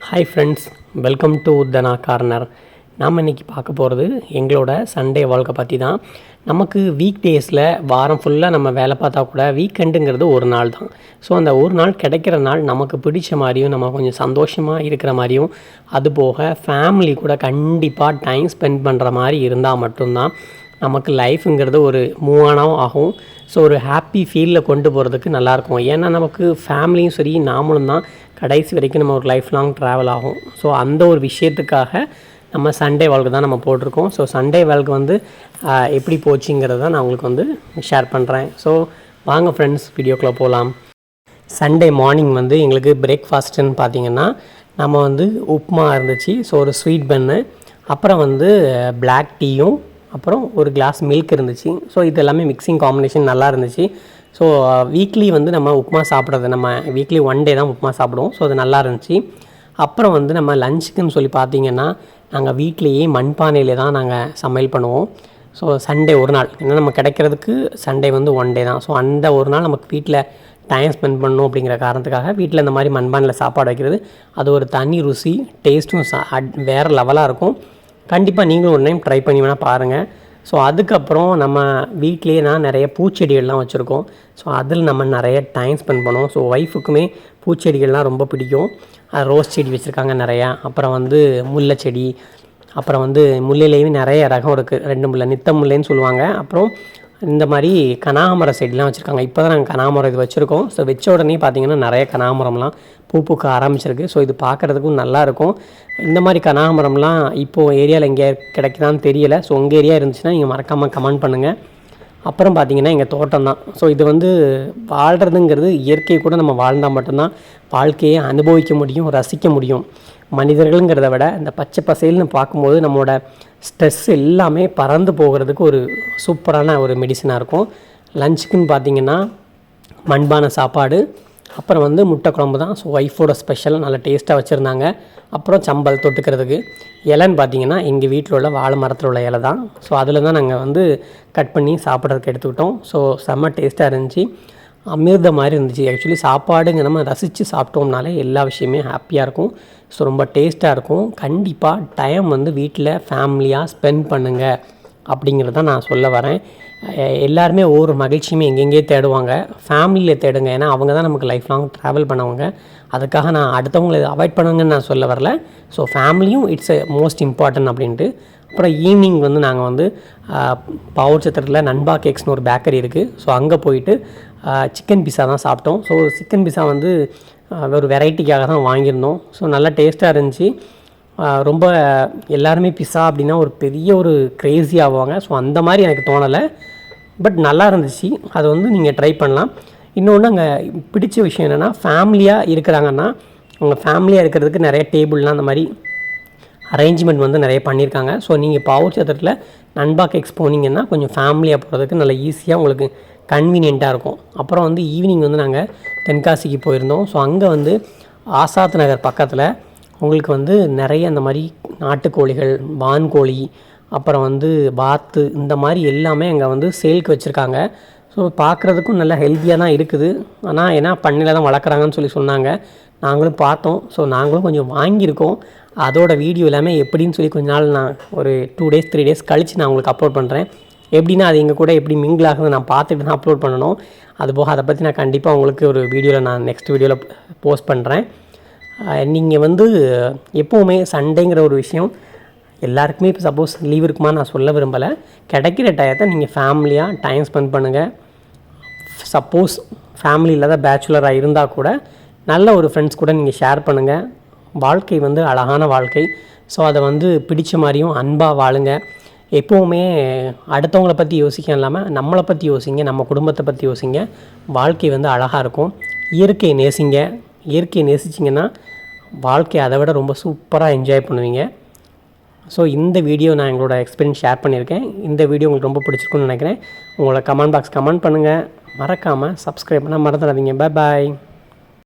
Hi friends, welcome to Dhana corner. நாம் இன்றைக்கி பார்க்க போகிறது எங்களோட சண்டே வாழ்க்கை பற்றி தான். நமக்கு வீக் டேஸில் வாரம் ஃபுல்லாக நம்ம வேலை பார்த்தா கூட வீக்கெண்டுங்கிறது ஒரு நாள் தான். ஸோ அந்த ஒரு நாள் கிடைக்கிற நாள் நமக்கு பிடிச்ச மாதிரியும் நம்ம கொஞ்சம் சந்தோஷமாக இருக்கிற மாதிரியும், அதுபோக ஃபேமிலி கூட கண்டிப்பாக டைம் ஸ்பெண்ட் பண்ணுற மாதிரி இருந்தால் மட்டும்தான் நமக்கு லைஃபுங்கிறது ஒரு மூவானாவும் ஆகும். ஸோ ஒரு ஹாப்பி ஃபீலில் கொண்டு போகிறதுக்கு நல்லாயிருக்கும். ஏன்னா நமக்கு ஃபேமிலியும் சரி நாமளும் தான் கடைசி வரைக்கும் நம்ம ஒரு லைஃப் லாங் ட்ராவல் ஆகும். ஸோ அந்த ஒரு விஷயத்துக்காக நம்ம சண்டே வாழ்க்கை தான் நம்ம போட்டிருக்கோம். ஸோ சண்டே வாழ்க்கை வந்து எப்படி போச்சுங்கிறத நான் உங்களுக்கு வந்து ஷேர் பண்ணுறேன். ஸோ வாங்க ஃப்ரெண்ட்ஸ், வீடியோக்குள்ளே போகலாம். சண்டே மார்னிங் வந்து எங்களுக்கு பிரேக்ஃபாஸ்ட்டுன்னு பார்த்திங்கன்னா நம்ம வந்து உப்புமா இருந்துச்சு. ஸோ ஒரு ஸ்வீட் பன்னு, அப்புறம் வந்து பிளாக் டீயும், அப்புறம் ஒரு கிளாஸ் மில்க் இருந்துச்சு. ஸோ இது எல்லாமே மிக்சிங் காம்பினேஷன் நல்லா இருந்துச்சு. ஸோ வீக்லி வந்து நம்ம உப்புமா சாப்பிட்றது, நம்ம வீக்லி ஒன் டே தான் உப்புமா சாப்பிடுவோம். ஸோ அது நல்லா இருந்துச்சு. அப்புறம் வந்து நம்ம லஞ்சுக்குன்னு சொல்லி பார்த்திங்கன்னா நாங்கள் வீட்லேயே மண்பானையில் தான் நாங்கள் சமையல் பண்ணுவோம். ஸோ சண்டே ஒரு நாள், ஏன்னா நம்ம கிடைக்கிறதுக்கு சண்டே வந்து ஒன் டே தான். ஸோ அந்த ஒரு நாள் நமக்கு வீட்டில் டைம் ஸ்பெண்ட் பண்ணணும் அப்படிங்கிற காரணத்துக்காக வீட்டில் இந்த மாதிரி மண்பானையில் சாப்பாடு வைக்கிறது, அது ஒரு தனி ருசி, டேஸ்ட்டும் வேறு லெவலாக இருக்கும். கண்டிப்பாக நீங்களும் ஒரு டைம் ட்ரை பண்ணி வேணால் பாருங்கள். ஸோ அதுக்கப்புறம் நம்ம வீட்லேயே நான் நிறைய பூச்செடிகள்லாம் வச்சுருக்கோம். ஸோ அதில் நம்ம நிறைய டைம் ஸ்பெண்ட் பண்ணுவோம். ஸோ ஒய்ஃபுக்குமே பூச்செடிகள்லாம் ரொம்ப பிடிக்கும். ரோஸ் செடி வச்சுருக்காங்க நிறையா, அப்புறம் வந்து முல்லை செடி, அப்புறம் வந்து முல்லையிலேயுமே நிறைய ரகம் இருக்குது. 2 முல்லை, நித்த முல்லைன்னு சொல்லுவாங்க. அப்புறம் இந்த மாதிரி கனகாமர செடிலாம் வச்சுருக்காங்க. இப்போ தான் நாங்கள் கனகாமரம் இது வச்சுருக்கோம். ஸோ வச்ச உடனே பார்த்திங்கன்னா நிறைய கனகாமரம்லாம் பூக்க ஆரம்பிச்சிருக்கு. ஸோ இது பார்க்குறதுக்கும் நல்லாயிருக்கும். இந்த மாதிரி கனகாமரம்லாம் இப்போது ஏரியாவில் எங்கே கிடைக்குதான்னு தெரியலை. ஸோ உங்கள் ஏரியா இருந்துச்சுன்னா நீங்கள் மறக்காமல் கமெண்ட் பண்ணுங்கள். அப்புறம் பார்த்திங்கன்னா எங்கள் தோட்டம் தான். ஸோ இது வந்து வாழ்கிறதுங்கிறது இயற்கை கூட நம்ம வாழ்ந்தால் மட்டும்தான் வாழ்க்கையை அனுபவிக்க முடியும், ரசிக்க முடியும். மனிதர்களுங்கிறத விட இந்த பச்சை பசேல்னு பார்க்கும்போது நம்மளோட ஸ்ட்ரெஸ் எல்லாமே பறந்து போகிறதுக்கு ஒரு சூப்பரான ஒரு மெடிசனாக இருக்கும். லஞ்சுக்குன்னு பார்த்திங்கன்னா மண்பானை சாப்பாடு, அப்புறம் வந்து முட்டை குழம்பு தான். ஸோ ஒய்ஃபோட ஸ்பெஷல், நல்லா டேஸ்ட்டாக வச்சுருந்தாங்க. அப்புறம் சம்பல் தொட்டுக்கிறதுக்கு. இலைன்னு பார்த்திங்கன்னா எங்கள் வீட்டில் உள்ள வாழை மரத்தில் உள்ள இலை தான். ஸோ அதில் தான் நாங்கள் வந்து கட் பண்ணி சாப்பிட்றதுக்கு எடுத்துக்கிட்டோம். ஸோ செம்ம டேஸ்ட்டாக இருந்துச்சு, அமிர்த மாதிரி இருந்துச்சு. ஆக்சுவலி சாப்பாடுங்க நம்ம ரசித்து சாப்பிட்டோம்னாலே எல்லா விஷயமே ஹாப்பியாக இருக்கும். ஸோ ரொம்ப டேஸ்ட்டாக இருக்கும். கண்டிப்பாக டைம் வந்து வீட்டில் ஃபேமிலியாக ஸ்பெண்ட் பண்ணுங்கள் அப்படிங்கிறது தான் நான் சொல்ல வரேன். எல்லாருமே ஒவ்வொரு மகிழ்ச்சியுமே எங்கெங்கே தேடுவாங்க, ஃபேமிலியில் தேடுங்க. ஏன்னா அவங்க தான் நமக்கு லைஃப் லாங் ட்ராவல் பண்ணவங்க. அதுக்காக நான் அடுத்தவங்களை அவாய்ட் பண்ணுங்கன்னு நான் சொல்ல வரல. ஸோ ஃபேமிலியும் இட்ஸ் எ மோஸ்ட் இம்பார்ட்டன்ட் அப்படின்ட்டு. அப்புறம் ஈவினிங் வந்து நாங்கள் வந்து பாவூர் சத்திரத்தில் நண்பா கேக்ஸ்னு ஒரு பேக்கரி இருக்குது. ஸோ அங்கே போயிட்டு சிக்கன் பிஸா தான் சாப்பிட்டோம். ஸோ சிக்கன் பிஸா வந்து ஒரு வெரைட்டிக்காக தான் வாங்கியிருந்தோம். ஸோ நல்லா டேஸ்ட்டாக இருந்துச்சு. ரொம்ப எல்லாருமே பிஸா அப்படின்னா ஒரு பெரிய ஒரு க்ரேஸி ஆவாங்க. ஸோ அந்த மாதிரி எனக்கு தோணலை, பட் நல்லா இருந்துச்சு. அதை வந்து நீங்கள் ட்ரை பண்ணலாம். இன்னொன்று அங்கே பிடிச்ச விஷயம் என்னென்னா, ஃபேமிலியாக இருக்கிறாங்கன்னா அவங்க ஃபேமிலியாக இருக்கிறதுக்கு நிறைய டேபிள்லாம் அந்த மாதிரி அரேஞ்ச்மெண்ட் வந்து நிறைய பண்ணியிருக்காங்க. ஸோ நீங்கள் பாவூர் சத்திரத்தில் நண்பா கேக்ஸ் போனீங்கன்னா கொஞ்சம் ஃபேமிலியாக போகிறதுக்கு நல்லா ஈஸியாக உங்களுக்கு கன்வீனியண்ட்டாக இருக்கும். அப்புறம் வந்து ஈவினிங் வந்து நாங்கள் தென்காசிக்கு போயிருந்தோம். ஸோ அங்கே வந்து ஆசாத் நகர் பக்கத்தில் உங்களுக்கு வந்து நிறைய அந்த மாதிரி நாட்டுக்கோழிகள், வான்கோழி, அப்புறம் வந்து வாத்து, இந்த மாதிரி எல்லாமே அங்கே வந்து சேல்க்கு வச்சுருக்காங்க. ஸோ பார்க்குறதுக்கும் நல்லா ஹெல்த்தியாக தான் இருக்குது. ஆனால் ஏன்னா பண்ணையில் தான் வளர்க்குறாங்கன்னு சொல்லி சொன்னாங்க. நாங்களும் பார்த்தோம். ஸோ நாங்களும் கொஞ்சம் வாங்கியிருக்கோம். அதோட வீடியோ எல்லாமே எப்படின்னு சொல்லி கொஞ்ச நாள் நான் ஒரு 2 days 3 days கழித்து நான் உங்களுக்கு அப்லோட் பண்ணுறேன். எப்படின்னா அது எங்கள் கூட எப்படி மிங்கிள் ஆகுது நான் பார்த்துட்டு தான் அப்லோட் பண்ணணும். அதுபோக அதை பற்றி நான் கண்டிப்பாக உங்களுக்கு ஒரு வீடியோவில் நான் நெக்ஸ்ட் வீடியோவில் போஸ்ட் பண்ணுறேன். நீங்கள் வந்து எப்போவுமே சண்டேங்கிற ஒரு விஷயம் எல்லாருக்குமே இப்போ சப்போஸ் லீவ் இருக்குமா நான் சொல்ல விரும்பலை. கிடைக்கிற டயத்தை நீங்கள் ஃபேமிலியாக டைம் ஸ்பெண்ட் பண்ணுங்கள். சப்போஸ் ஃபேமிலி இல்லாத பேச்சுலராக இருந்தால் கூட நல்ல ஒரு ஃப்ரெண்ட்ஸ் கூட நீங்கள் ஷேர் பண்ணுங்கள். வாழ்க்கை வந்து அழகான வாழ்க்கை. ஸோ அதை வந்து பிடிச்ச மாதிரியும் அன்பாக வாழுங்க. எப்போவுமே அடுத்தவங்களை பற்றி யோசிக்க இல்லாமல் நம்மளை பற்றி யோசிங்க, நம்ம குடும்பத்தை பற்றி யோசிங்க. வாழ்க்கை வந்து அழகாக இருக்கும். இயற்கையை நேசிங்க. இயற்கையை நேசிச்சிங்கன்னா வாழ்க்கையை அதை விட ரொம்ப சூப்பராக என்ஜாய் பண்ணுவீங்க. ஸோ இந்த வீடியோ நான் எங்களோட எக்ஸ்பீரியன்ஸ் ஷேர் பண்ணியிருக்கேன். இந்த வீடியோ உங்களுக்கு ரொம்ப பிடிச்சிருக்குன்னு நினைக்கிறேன். உங்களோட கமெண்ட் பாக்ஸ் கமெண்ட் பண்ணுங்கள். மறக்காமல் சப்ஸ்கிரைப் பண்ண மறந்துடாதீங்க. பாய்.